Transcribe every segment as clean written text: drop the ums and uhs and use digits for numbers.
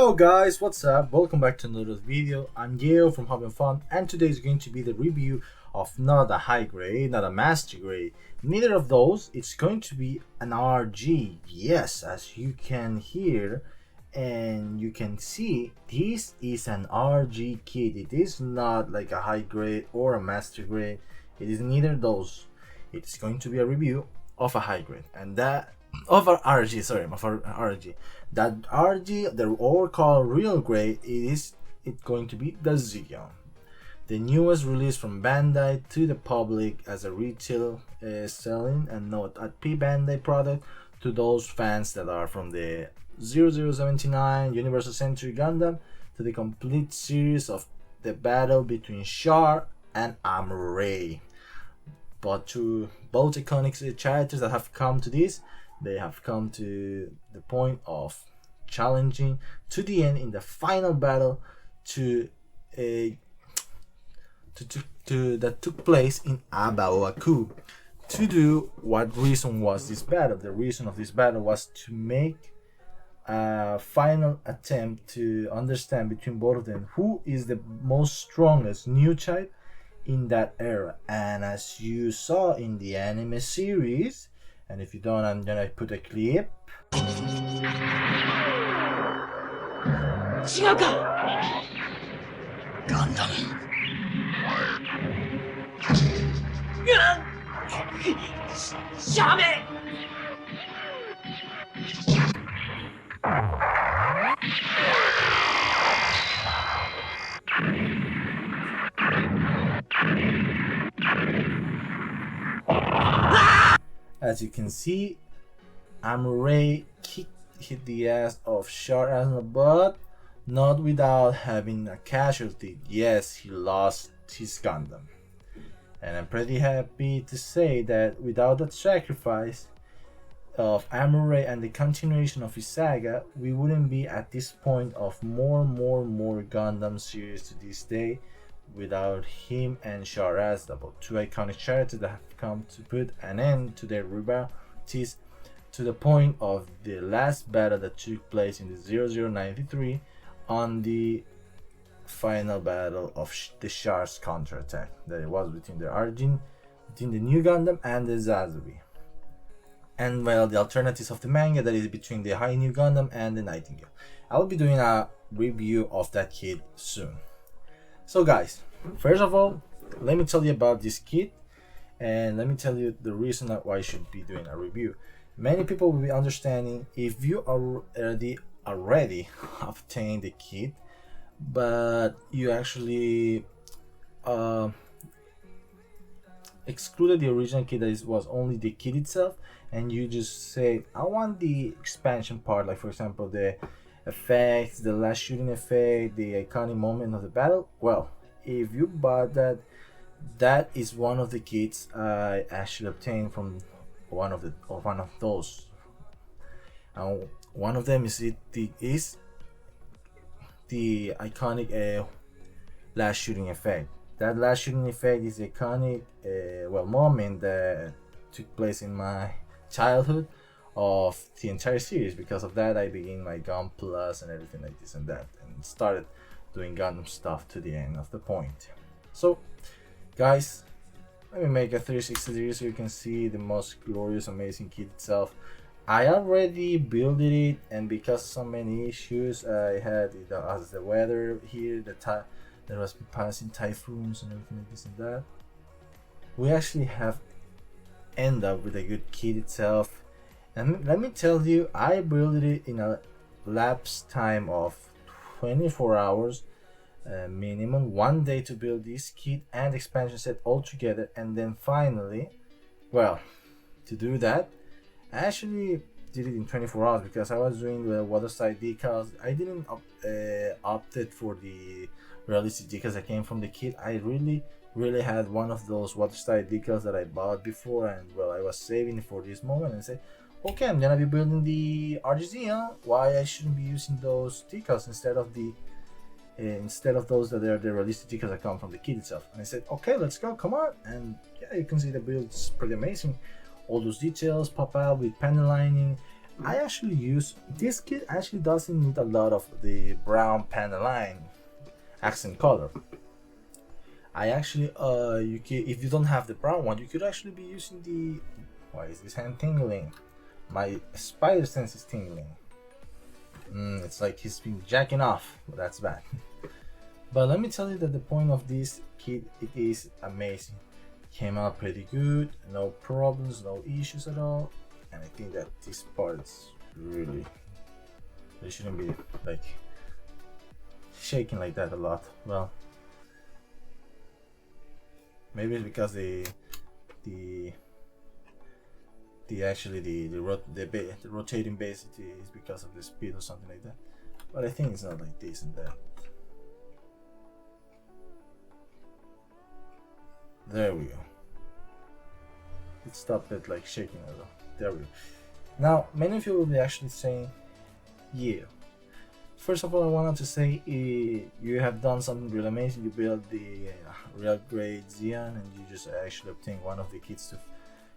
Yo guys, what's up? Welcome back to another video. I'm Yale from Hobby and Fun, and today is going to be the review of not a high grade, not a master grade, neither of those. It's going to be an RG. Yes, as you can hear and you can see, this is an RG kit. It is not like a high grade or a master grade. It is neither of those. It's going to be a review of a high grade, and that of our RG, sorry, of our RG. That RG, the overall real grade, it's going to be the Zeon, the newest release from Bandai to the public as a retail selling and not a Bandai product to those fans that are from the 0079 Universal Century Gundam to the complete series of the battle between Char and Amuro Ray. But to both iconic characters that have come to this, they have come to the point of challenging to the end in the final battle that took place in Abaoaku. To do what reason was this battle? The reason of this battle was to make a final attempt to understand between both of them who is the most strongest new child in that era. And as you saw in the anime series, and if you don't, I'm gonna put a clip. Gundam. As you can see, Amuro Ray hit the ass of Char Aznable, but not without having a casualty. Yes, he lost his Gundam. And I'm pretty happy to say that without that sacrifice of Amuro Ray and the continuation of his saga, we wouldn't be at this point of more Gundam series to this day without him and Char Aznable, two iconic characters that have come to put an end to their rivalities to the point of the last battle that took place in the 0093 on the final battle of the Char's counterattack that it was between the new Gundam and the Zazubi. And well, the alternatives of the manga that is between the High New Gundam and the Nightingale. I will be doing a review of that kit soon. So guys, first of all, let me tell you about this kit, and let me tell you the reason why I should be doing a review. Many people will be understanding if you already obtained the kit, but you actually excluded the original kit that was only the kit itself, and you just say, I want the expansion part, like for example the effects, the last shooting effect, the iconic moment of the battle. Well, if you bought that, that is one of the kits I actually obtained from one of those. One of them is the iconic last shooting effect. That last shooting effect is the iconic moment that took place in my childhood of the entire series. Because of that, I began my Gun Plus and everything like this and that, and started doing Gundam stuff to the end of the point. So guys, let me make a 360 degree so you can see the most glorious, amazing kit itself. I already built it, and because of so many issues I had as the weather here, there was passing typhoons and everything like this and that, we actually have end up with a good kit itself. And let me tell you, I built it in a lapse time of 24 hours, minimum 1 day to build this kit and expansion set all together. And then finally, well, to do that, I actually did it in 24 hours because I was doing the waterside decals. I didn't opted for the realistic decals that came from the kit. I really had one of those waterside decals that I bought before, and well, I was saving it for this moment and said, okay, I'm gonna be building the RG Zeong. Why I shouldn't be using those decals instead of those that are the realistic decals that come from the kit itself? And I said, okay, let's go, come on. And yeah, you can see the build is pretty amazing. All those details pop out with panel lining, I actually use this kit. Actually doesn't need a lot of the brown panda line accent color. I actually you can, if you don't have the brown one, you could actually be using the, why is this hand tingling? My spider sense is tingling. It's like he's been jacking off. That's bad. But let me tell you that the point of this kit, it is amazing. Came out pretty good, no problems, no issues at all, and I think that this part is really, they shouldn't be like shaking like that a lot. Well, maybe it's because the actually the rotating base is because of the speed or something like that. But I think it's not like this and that. There we go. It stopped it like shaking a little. There we go. Now, many of you will be actually saying, yeah. First of all, I wanted to say you have done something really amazing. You built the real grade Zeon, and you just actually obtained one of the kits to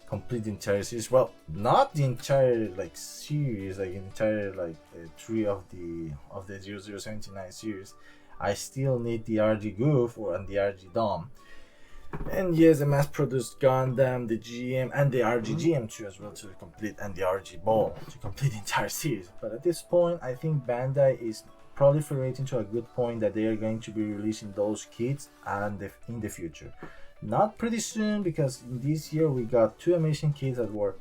complete the entire series. Well, not the entire like series, like the entire like 3 of the 0079 series. I still need the RG Goof and the RG Dom. And yes, the mass-produced Gundam, the GM, and the RGGM2 as well to complete, and the RG Ball to complete the entire series. But at this point, I think Bandai is proliferating to a good point that they are going to be releasing those kits and in the future. Not pretty soon, because this year we got 2 amazing kits that were.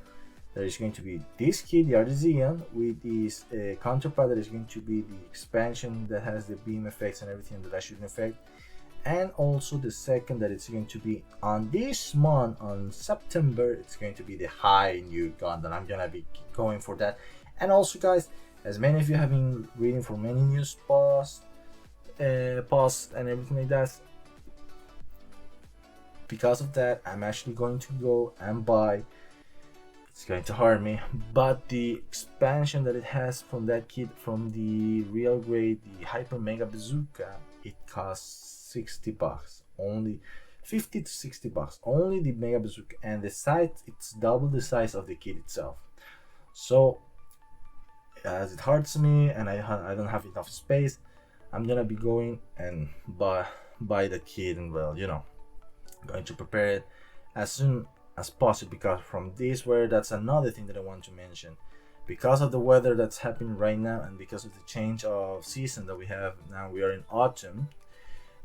There is going to be this kit, the RG Zeong, with this counterpart that is going to be the expansion that has the beam effects and everything, the lash shooting effect. And also the second that it's going to be on this month, on September, it's going to be the high new Gundam. I'm gonna be going for that. And also, guys, as many of you have been reading for many news posts and everything like that, because of that, I'm actually going to go and buy, it's going to hurt me, but the expansion that it has from that kit, from the real grade, the Hyper Mega Bazooka, it costs $60, only 50 to 60 bucks, only the Mega Bazooka, and the size, it's double the size of the kit itself. So as it hurts me and I don't have enough space, I'm gonna be going and buy the kit, and well, you know, going to prepare it as soon as possible, because from this weather, that's another thing that I want to mention. Because of the weather that's happening right now, and because of the change of season that we have now, we are in autumn.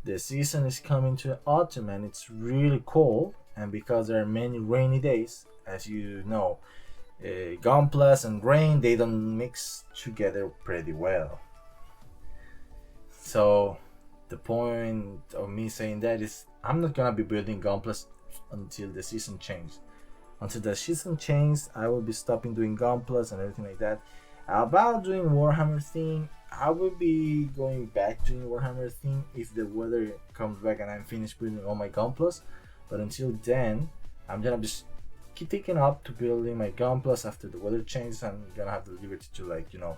The season is coming to autumn and it's really cold, and because there are many rainy days, as you know, Gunplas and rain, they don't mix together pretty well. So the point of me saying that is, I'm not gonna be building Gunplas until the season changes. Until the season changes, I will be stopping doing Gunplas and everything like that. About doing Warhammer thing, I will be going back to Warhammer thing if the weather comes back and I'm finished building all my Gunplas. But until then, I'm gonna just keep taking up to building my Gunplas. After the weather changes, I'm gonna have the liberty to, like, you know,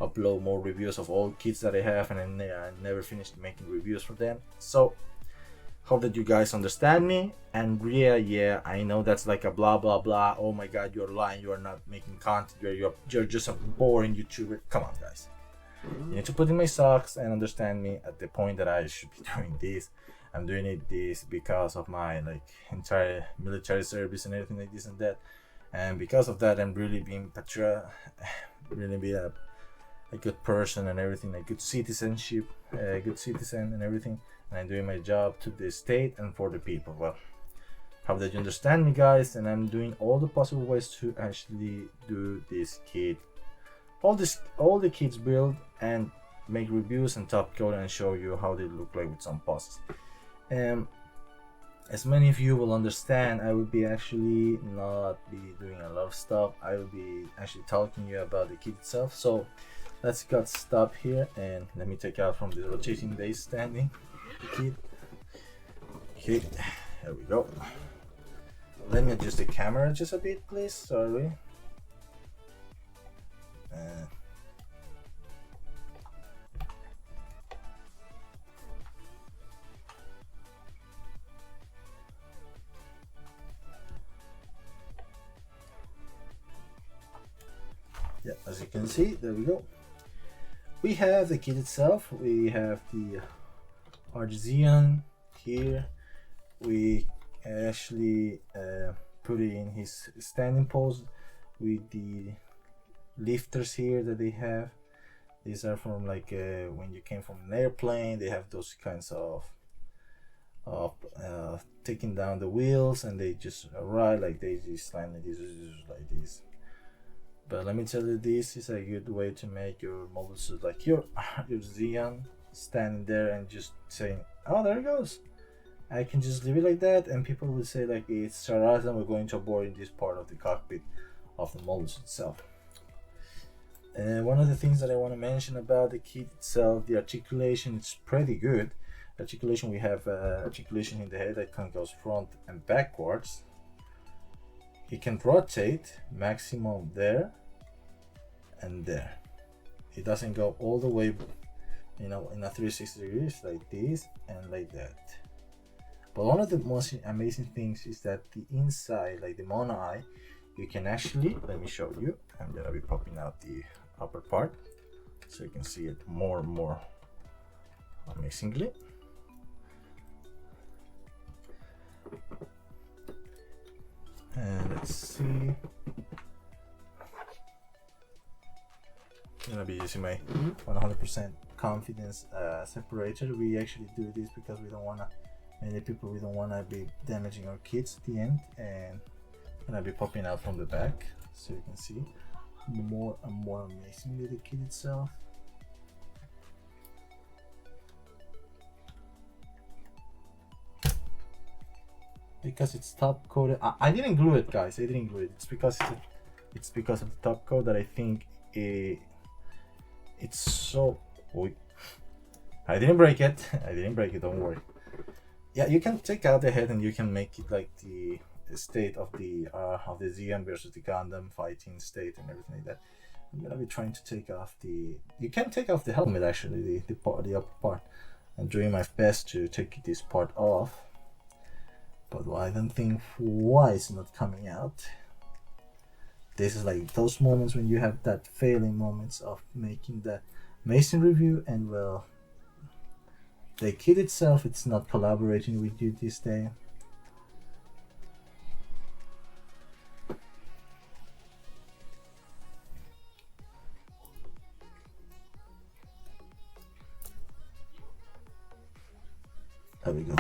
upload more reviews of all kits that I have, and I never finished making reviews for them. So hope that you guys understand me. And yeah, I know that's like a blah blah blah. Oh my god, you're lying. You are not making content. You're just a boring YouTuber. Come on, guys. You need to put in my socks and understand me at the point that I should be doing this. I'm doing this because of my like entire military service and everything like this and that. And because of that, I'm really being really be a good person and everything, a good citizenship, a good citizen and everything. And I'm doing my job to the state and for the people. Well, hope that you understand me, guys, and I'm doing all the possible ways to actually do this kit, all the kits build, and make reviews and top code and show you how they look like with some posts. As many of you will understand, I will be actually not be doing a lot of stuff. I will be actually talking to you about the kit itself. So let's get stop here and let me take out from the rotating base standing the kit. Okay, there we go. Let me adjust the camera just a bit, please. Sorry. Yeah, as you can see, there we go. We have the kit itself. We have the RG Zeong here. We actually put it in his standing pose with the lifters here that they have. These are from like when you came from an airplane. They have those kinds of taking down the wheels, and they just ride like they just land like this. But let me tell you, this is a good way to make your mobile suit like your Zeon standing there and just saying, oh, there it goes. I can just leave it like that, and people will say like it's Char Aznable, we're going to board in this part of the cockpit of the mobile suit itself. One of the things that I want to mention about the kit itself, the articulation, it's pretty good. Articulation, we have articulation in the head that can goes front and backwards. It can rotate maximum there and there. It doesn't go all the way, you know, in a 360 degrees like this and like that. But one of the most amazing things is that the inside, like the mono eye, you can actually, let me show you. I'm gonna be popping out the upper part so you can see it more and more amazingly. And let's see. I'm gonna be using my 100% confidence separator. We actually do this because we don't wanna, many people, we don't wanna be damaging our kits at the end, and I'm gonna be popping out from the back so you can see more and more amazingly the kit itself. Because it's top coated. I didn't glue it, guys. I didn't glue it. It's because of the top coat that I think it's so. I didn't break it. I didn't break it. Don't worry. Yeah, you can take out the head and you can make it like the state of the Zeon versus the Gundam fighting state and everything like that. I'm gonna be trying to take off the. You can take off the helmet actually, the upper part. I'm doing my best to take this part off. But I don't think why it's not coming out. This is like those moments when you have that failing moments of making the Mason review, and well, the kit itself, it's not collaborating with you this day. There we go.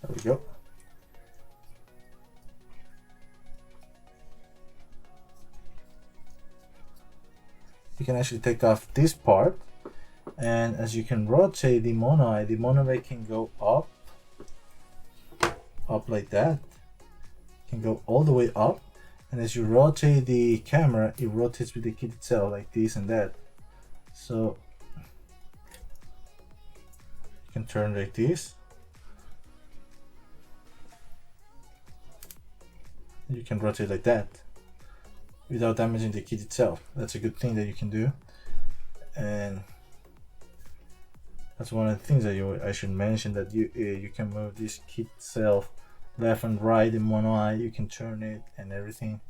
There we go. You can actually take off this part, and as you can rotate the mono eye can go up like that. It can go all the way up, and as you rotate the camera, it rotates with the kit itself like this and that. So you can turn like this. You can rotate like that without damaging the kit itself. That's a good thing that you can do, and that's one of the things that I should mention, that you can move this kit itself left and right in mono eye. You can turn it and everything.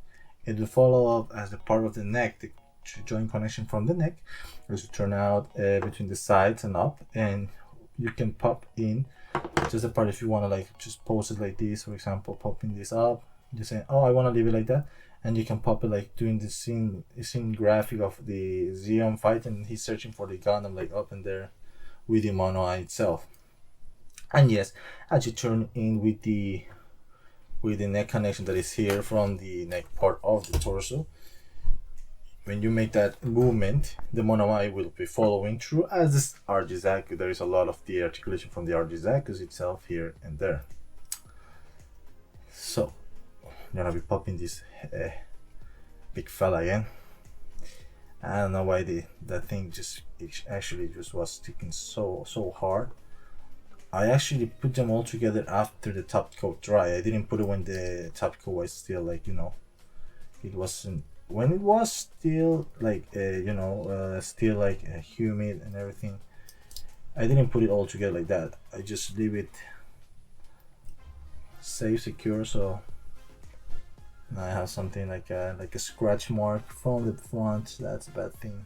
It will follow up as a part of the neck, the joint connection from the neck, as you turn out between the sides and up, and you can pop in just a part if you want to like just pose it like this, for example, popping this up. Just saying, oh, I want to leave it like that, and you can pop it like doing the scene graphic of the Zeon fight, and he's searching for the Gundam like up in there with the mono eye itself. And yes, as you turn in with the neck connection that is here from the neck part of the torso, when you make that movement, the monomai will be following through as this RG Zaku. There is a lot of the articulation from the RG Zakus itself here and there. So I'm gonna be popping this big fella again. I don't know why that thing actually just was sticking so hard. I actually put them all together after the top coat dry. I didn't put it when the top coat was still like, you know, it wasn't, when it was still like still like humid and everything. I didn't put it all together like that. I just leave it safe, secure. So now I have something like a scratch mark from the front. That's a bad thing.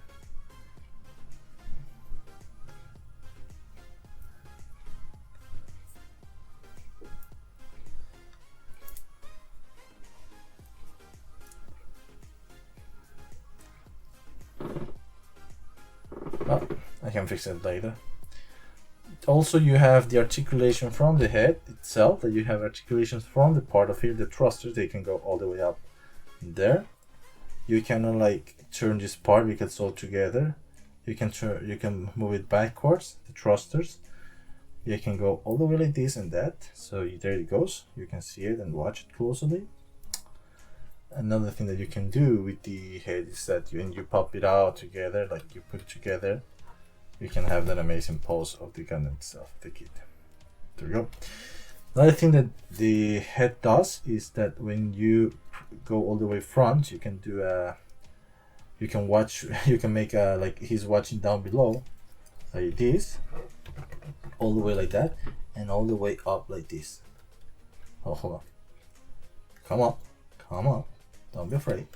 Oh, I can fix it later. Also, you have the articulation from the head itself, that you have articulations from the part of here, the thrusters, they can go all the way up there. You can like turn this part because it's all together. You can move it backwards, the thrusters. You can go all the way like this and that. So there it goes. You can see it and watch it closely. Another thing that you can do with the head is that when you pop it out together, like you put it together, you can have that amazing pose of the Gundam itself, the kit. There we go. Another thing that the head does is that when you go all the way front, you can do you can make a, like he's watching down below, like this, all the way like that, and all the way up like this. Oh, hold on. Come up. Don't be afraid.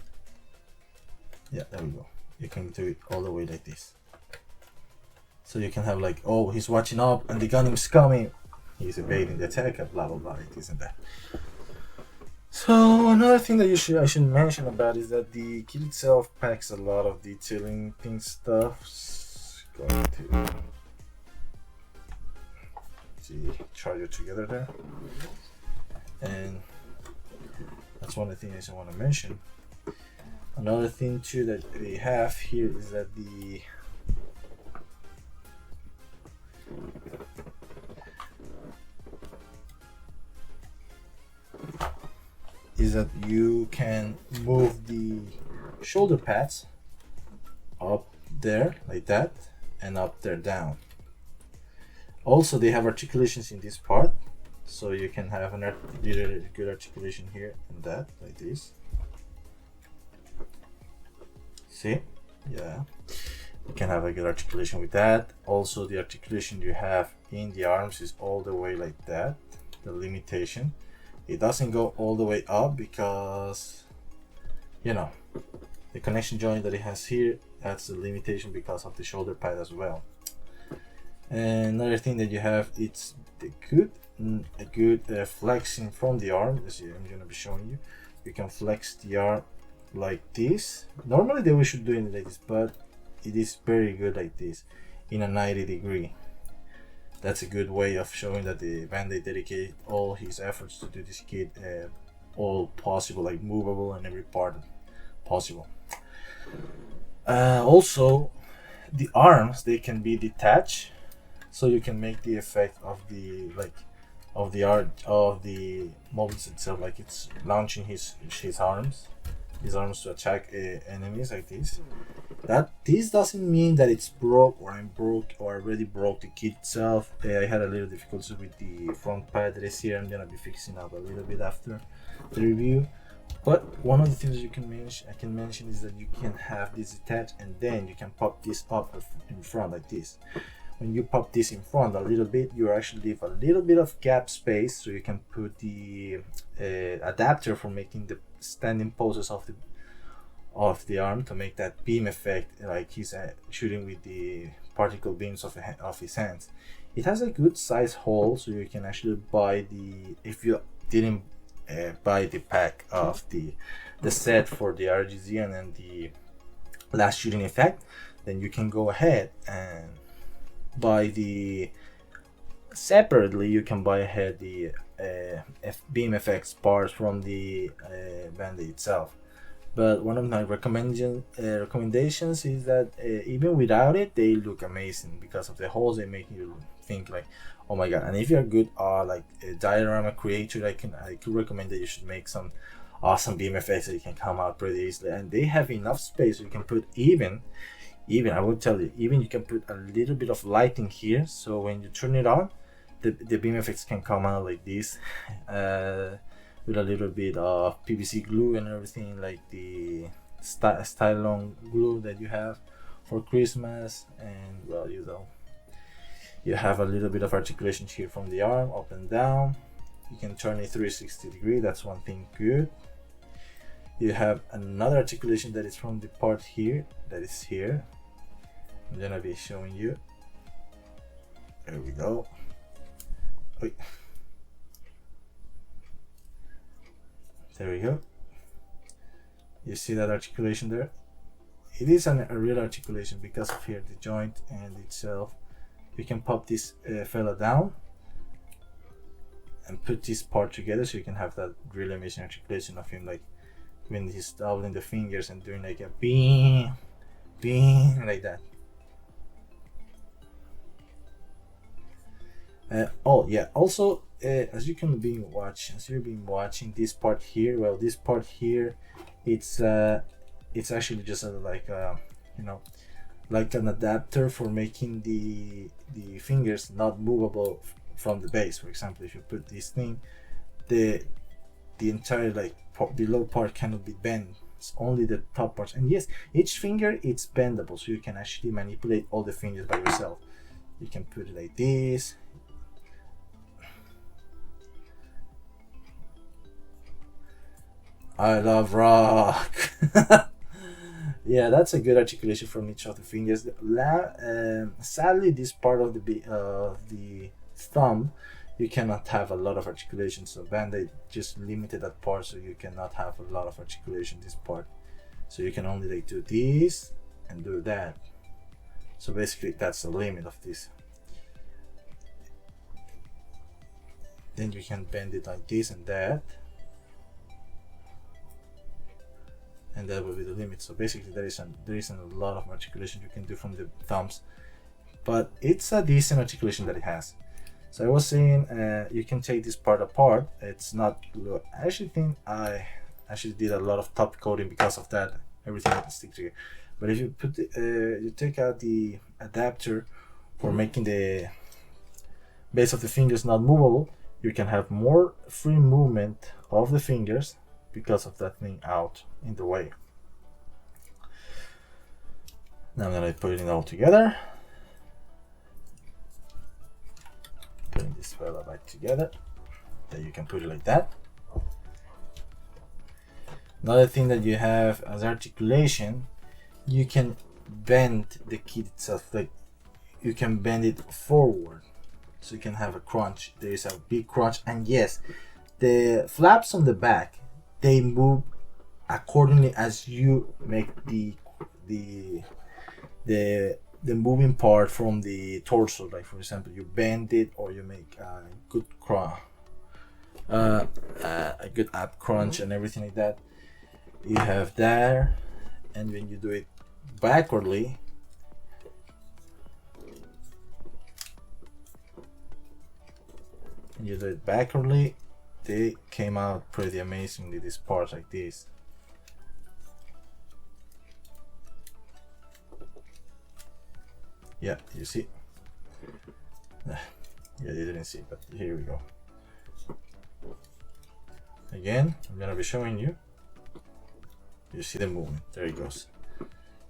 Yeah, there we go. You can do it all the way like this. So you can have like, oh, he's watching up and the Gundam is coming. He's evading the attack, blah blah blah, like this and that. So another thing that I should mention about is that the kit itself packs a lot of detailing stuff. Going to see charger together there, and that's one of the things I want to mention. Another thing too that we have here is that you can move the shoulder pads up there like that and up there down. Also, they have articulations in this part, so you can have a really good articulation here and that, like this. See? Yeah. You can have a good articulation with that. Also, the articulation you have in the arms is all the way like that, the limitation. It doesn't go all the way up because, you know, the connection joint that it has here, that's the limitation because of the shoulder pad as well. And another thing that you have, it's a good flexing from the arm. As I'm going to be showing you. You can flex the arm like this. Normally they should do it like this, but it is very good like this in a 90 degree. That's a good way of showing that the Bandai dedicated all his efforts to do this kit all possible, like movable and every part possible. Also, the arms, they can be detached, so you can make the effect of the mobile suit itself, like it's launching his arms to attack enemies like this. This doesn't mean that it's broke or I'm broke or already broke the kit itself. I had a little difficulty with the front pad that is here. I'm gonna be fixing up a little bit after the review. But one of the things I can mention is that you can have this detached and then you can pop this up in front like this. When you pop this in front a little bit, you actually leave a little bit of gap space so you can put the adapter for making the standing poses of the arm to make that beam effect, like he's shooting with the particle beams of his hands. It has a good size hole, so you can actually buy if you didn't buy the pack of the set for the RG Zeong and the last shooting effect, then you can go ahead and buy separately. You can buy ahead the beam effects parts from the Bandai itself. But one of my recommendations is that even without it, they look amazing because of the holes. They make you think like, oh my god. And if you're a good like a diorama creator, I could recommend that you should make some awesome BMFX that you can come out pretty easily. And they have enough space so you can put even I will tell you, even you can put a little bit of lighting here, so when you turn it on, the BMFX can come out like this, with a little bit of PVC glue and everything, like the stylon glue that you have for Christmas. And well, you have a little bit of articulation here from the arm up and down. You can turn it 360 degree. That's one thing good. You have another articulation that is from the part here, that is here. I'm gonna be showing you. There we go. Wait. There we go. You see that articulation there? It is a real articulation because of here, the joint and itself. You can pop this fella down and put this part together, so you can have that really amazing articulation of him, like when he's doubling the fingers and doing like a bing, bing, like that. Oh yeah, also as you've been watching this part here, well, this part here, it's actually just like you know, like an adapter for making the fingers not movable from the base. For example, if you put this thing, the entire like below part cannot be bent. It's only the top parts. And yes, each finger it's bendable, so you can actually manipulate all the fingers by yourself. You can put it like this. I love rock. Yeah, that's a good articulation from each of the fingers. Sadly, this part of the thumb, you cannot have a lot of articulation, so Bandai just limited that part, so you cannot have a lot of articulation this part. So you can only like do this and do that. So basically that's the limit of this. Then you can bend it like this and that, and that will be the limit. So basically there isn't a lot of articulation you can do from the thumbs, but it's a decent articulation that it has. So I was saying, you can take this part apart. It's not glue. I actually think I actually did a lot of top coating because of that. Everything can stick together. But if you put you take out the adapter for making the base of the fingers not movable, you can have more free movement of the fingers because of that thing out in the way. Now I'm gonna put it all together. Putting this fella back together. Then you can put it like that. Another thing that you have as articulation, you can bend the kit itself. Like you can bend it forward, so you can have a crunch. There is a big crunch, and yes, the flaps on the back, they move accordingly as you make the moving part from the torso. Like for example, you bend it, or you make a good ab crunch and everything like that. You have there, and when you do it backwardly, they came out pretty amazingly. These parts like this. Yeah, you see. Yeah, you didn't see, but here we go. Again, I'm gonna be showing you. You see the movement. There it goes.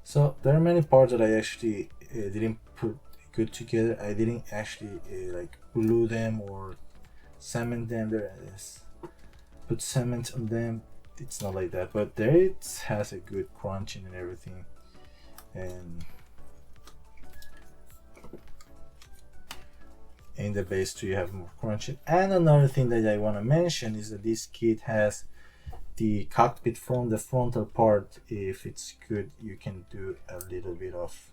So there are many parts that I actually didn't put good together. I didn't actually like glue them or cement them. There is put cement on them. It's not like that, but there it has a good crunching and everything. And in the base too, you have more crunching. And another thing that I want to mention is that this kit has the cockpit from the frontal part. If it's good, you can do a little bit of,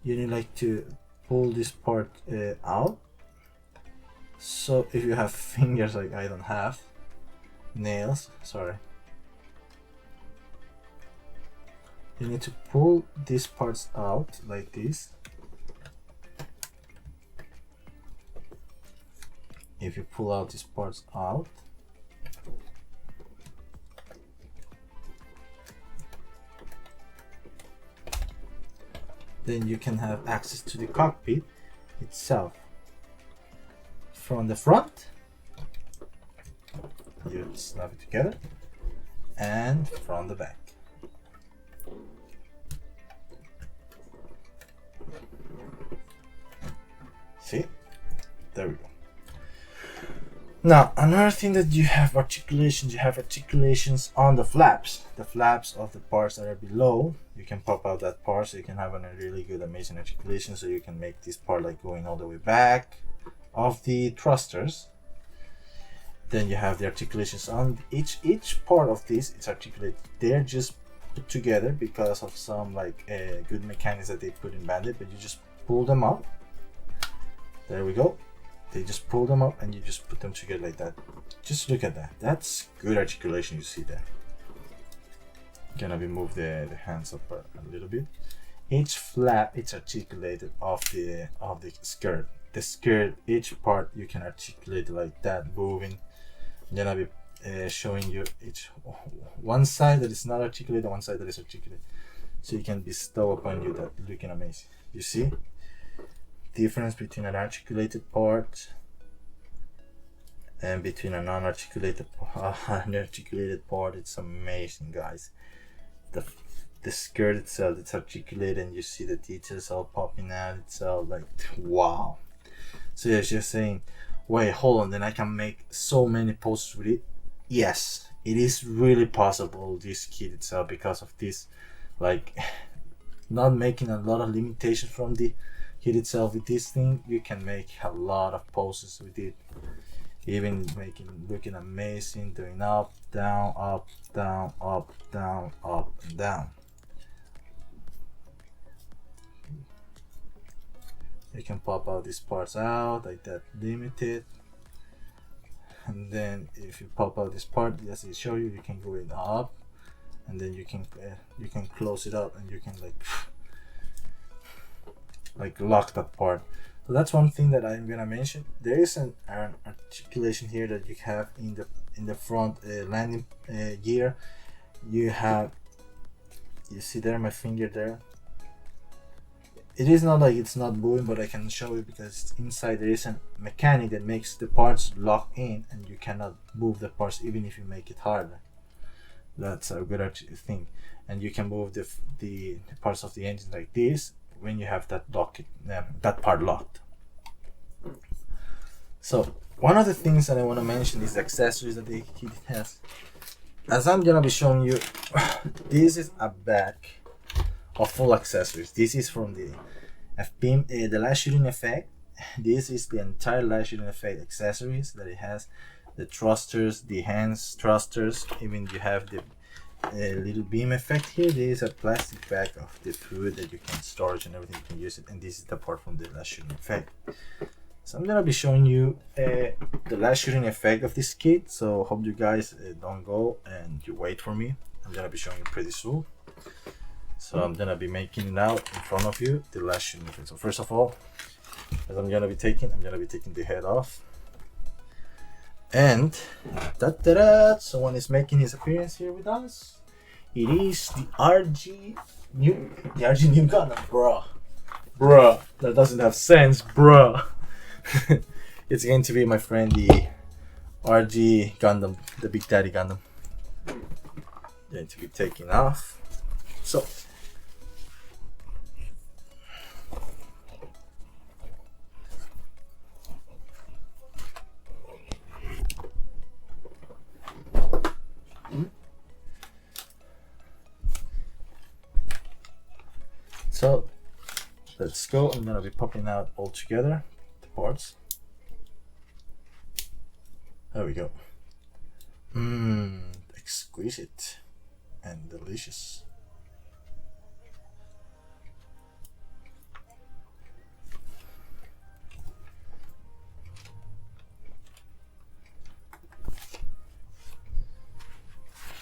you need like to pull this part out. So if you have fingers like I don't have, nails, sorry. You need to pull these parts out like this. If you pull out these parts out, then you can have access to the cockpit itself. From the front, you snap it together, and from the back. See? There we go. Now, another thing that you have articulations on the flaps. The flaps of the parts that are below, you can pop out that part so you can have a really good, amazing articulation, so you can make this part like going all the way back of the thrusters. Then you have the articulations on each part of this. It's articulated. They're just put together because of some like good mechanics that they put in Bandai, but you just pull them up. There we go. They just pull them up and you just put them together like that. Just look at that. That's good articulation. You see that. Gonna be move the hands up a little bit. Each flap it's articulated off the skirt. The skirt, each part you can articulate like that, moving. Then I'll be showing you each one side that is not articulated, one side that is articulated, so you can bestow upon you that looking amazing. You see difference between an articulated part and between a non-articulated unarticulated part. It's amazing, guys. The skirt itself, it's articulated, and you see the details all popping out. It's all like wow. So yeah, just saying, wait, hold on, then I can make so many poses with it. Yes, it is really possible, this kit itself, because of this, like, not making a lot of limitations from the kit itself. With this thing, you can make a lot of poses with it, even making looking amazing, doing up, down, up, down, up, down, up, and down. You can pop out these parts out like that, limited, and then if you pop out this part, as I show you, you can go in up, and then you can close it up, and you can like lock that part. So that's one thing that I'm gonna mention. There is an articulation here that you have in the front landing gear. You see there my finger there. It is not like it's not moving, but I can show you because inside there is a mechanic that makes the parts lock in, and you cannot move the parts even if you make it harder. That's a good thing. And you can move the parts of the engine like this when you have that part locked. So one of the things that I want to mention is the accessories that the kit has. As I'm gonna be showing you, this is a bag of full accessories. This is from the FPM, the light shooting effect. This is the entire light shooting effect accessories that it has. The thrusters, the hands thrusters, even you have the little beam effect here. This is a plastic bag of the food that you can storage and everything, you can use it, and this is the part from the light shooting effect. So I'm gonna be showing you the light shooting effect of this kit, so hope you guys don't go and you wait for me. I'm gonna be showing you pretty soon. So I'm gonna be making it out in front of you, the last shooting effect. So first of all, as I'm gonna be taking the head off. And someone is making his appearance here with us. It is the RG new Gundam, bruh. That doesn't have sense, bruh. It's going to be, my friend, the RG Gundam, the Big Daddy Gundam. Going to be taken off. So let's go. I'm gonna be popping out all together the parts. There we go. Exquisite and delicious.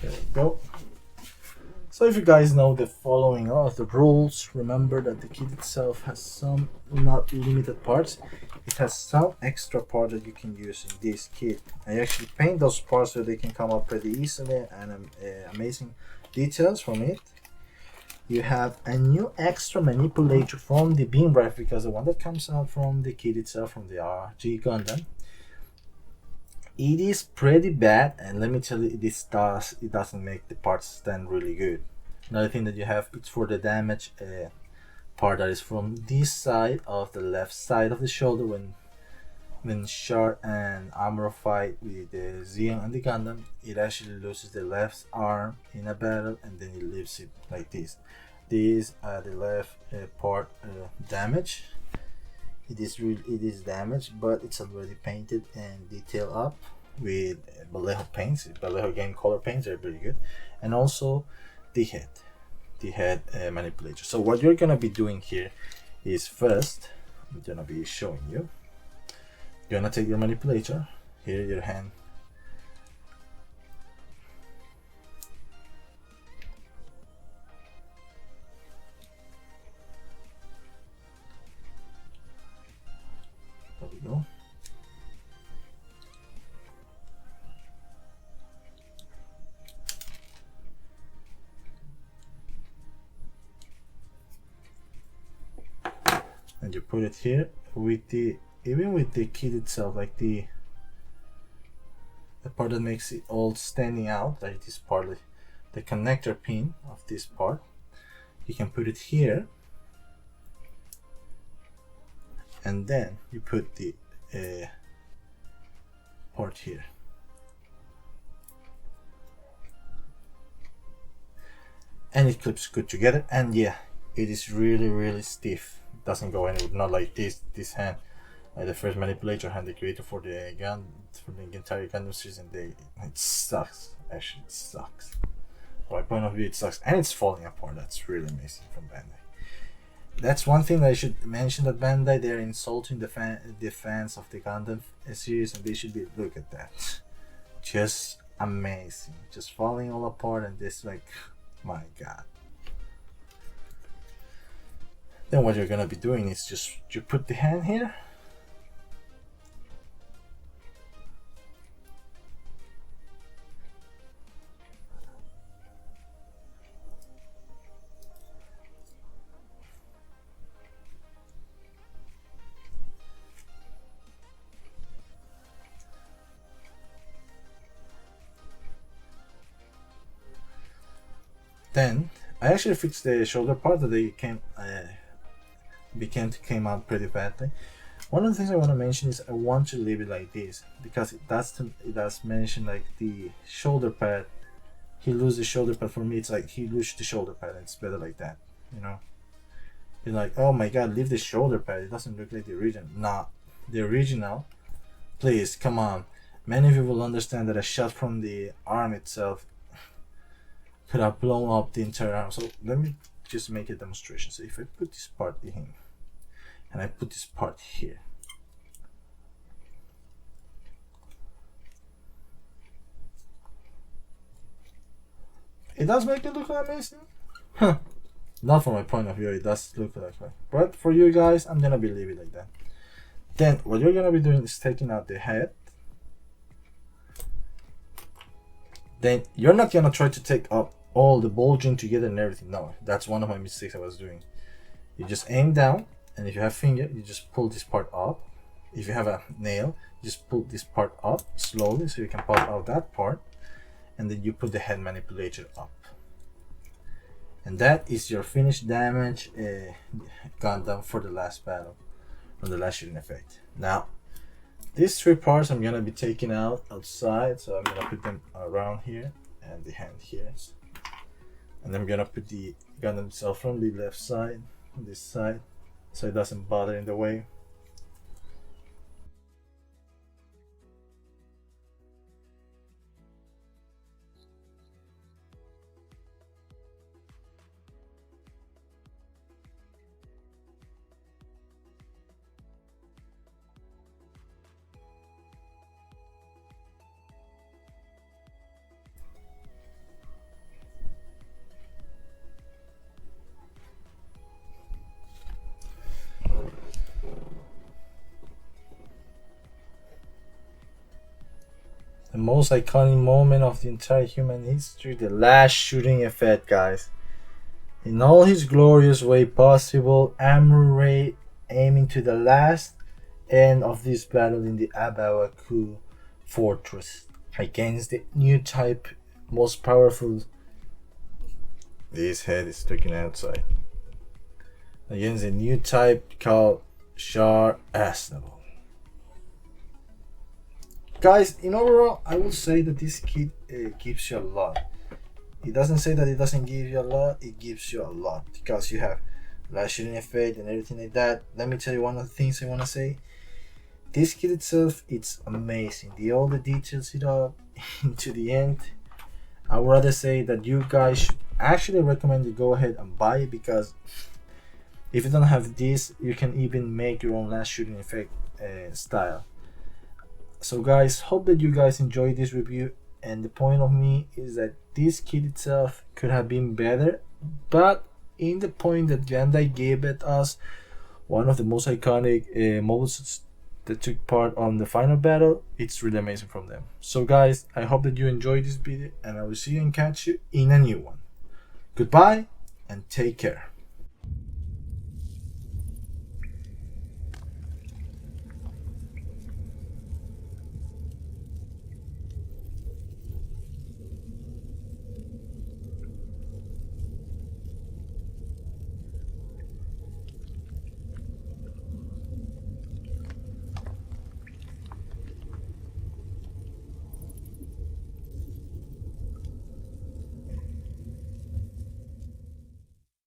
There we go. So if you guys know the following of the rules, remember that the kit itself has some not limited parts. It has some extra parts that you can use in this kit. I actually paint those parts so they can come out pretty easily and amazing details from it. You have a new extra manipulator from the beam rifle, because the one that comes out from the kit itself, from the RG Gundam, it is pretty bad, and let me tell you, it doesn't make the parts stand really good. Another thing that you have, it's for the damage part that is from this side of the left side of the shoulder. When Char and Amuro fight with the Zeong and the Gundam, it actually loses the left arm in a battle, and then it leaves it like this. These are the left part damage. It is damaged, but it's already painted and detailed up with Vallejo paints. Vallejo game color paints are very good, and also the head manipulator. So what you're gonna be doing here is, first I'm gonna be showing you. You're gonna take your manipulator here, your hand. There we go. And you put it here with the, even with the kit itself, like the part that makes it all standing out, like this part, the connector pin of this part, you can put it here, and then you put the part here. And it clips good together, and yeah, it is really stiff. It doesn't go anywhere, not like this hand. The first manipulator hand they created for the gun, for the entire Gundam series, and it sucks. Actually, it sucks. From my point of view, it sucks, and it's falling apart. That's really amazing from Bandai. That's one thing that I should mention, that Bandai, they're insulting the fans of the Gundam series, and they should be, look at that, just amazing, just falling all apart, and this, like, my god. Then what you're gonna be doing is just, you put the hand here, then I actually fixed the shoulder part that they came out pretty badly. One of the things I want to mention is I want to leave it like this, because it does mention like the shoulder pad. He loses the shoulder pad. For me, it's like he loses the shoulder pad. It's better like that, you know. You're like, oh my god, leave the shoulder pad. It doesn't look like the original. Nah, the original. Please, come on. Many of you will understand that a shot from the arm itself could have blown up the entire arm. So let me just make a demonstration. So if I put this part in, and I put this part here, it does make it look amazing. Huh. Not from my point of view, it does look like that. But for you guys, I'm gonna leave it like that. Then what you're gonna be doing is taking out the head. Then you're not gonna try to take up all the bulging together and everything. No, that's one of my mistakes I was doing. You just aim down, and if you have finger, you just pull this part up. If you have a nail, just pull this part up slowly so you can pop out that part, and then you put the head manipulator up. And that is your finished damage Gundam for the last battle, from the last shooting effect. Now, these three parts I'm gonna be taking out outside, so I'm gonna put them around here, and the hand here. And I'm gonna put the Gundam itself from the left side, on this side, so it doesn't bother in the way. the most iconic moment of the entire human history, the last shooting effect, guys. In all his glorious way possible, Amuro Ray aiming to the last end of this battle in the Abawaku fortress against the new type, most powerful. This head is sticking outside. Against a new type called Char Aznable. Guys, in overall, I will say that this kit gives you a lot. It doesn't say that it doesn't give you a lot, it gives you a lot because you have last shooting effect and everything like that. Let me tell you one of the things I want to say. This kit itself, it's amazing. All the details it up into the end. I would rather say that you guys should actually recommend you go ahead and buy it, because if you don't have this, you can even make your own last shooting effect style. So guys, hope that you guys enjoyed this review, and the point of me is that this kit itself could have been better, but in the point that Bandai gave it us one of the most iconic mobile suits that took part on the final battle, it's really amazing from them. So guys, I hope that you enjoyed this video, and I will see you and catch you in a new one. Goodbye and take care.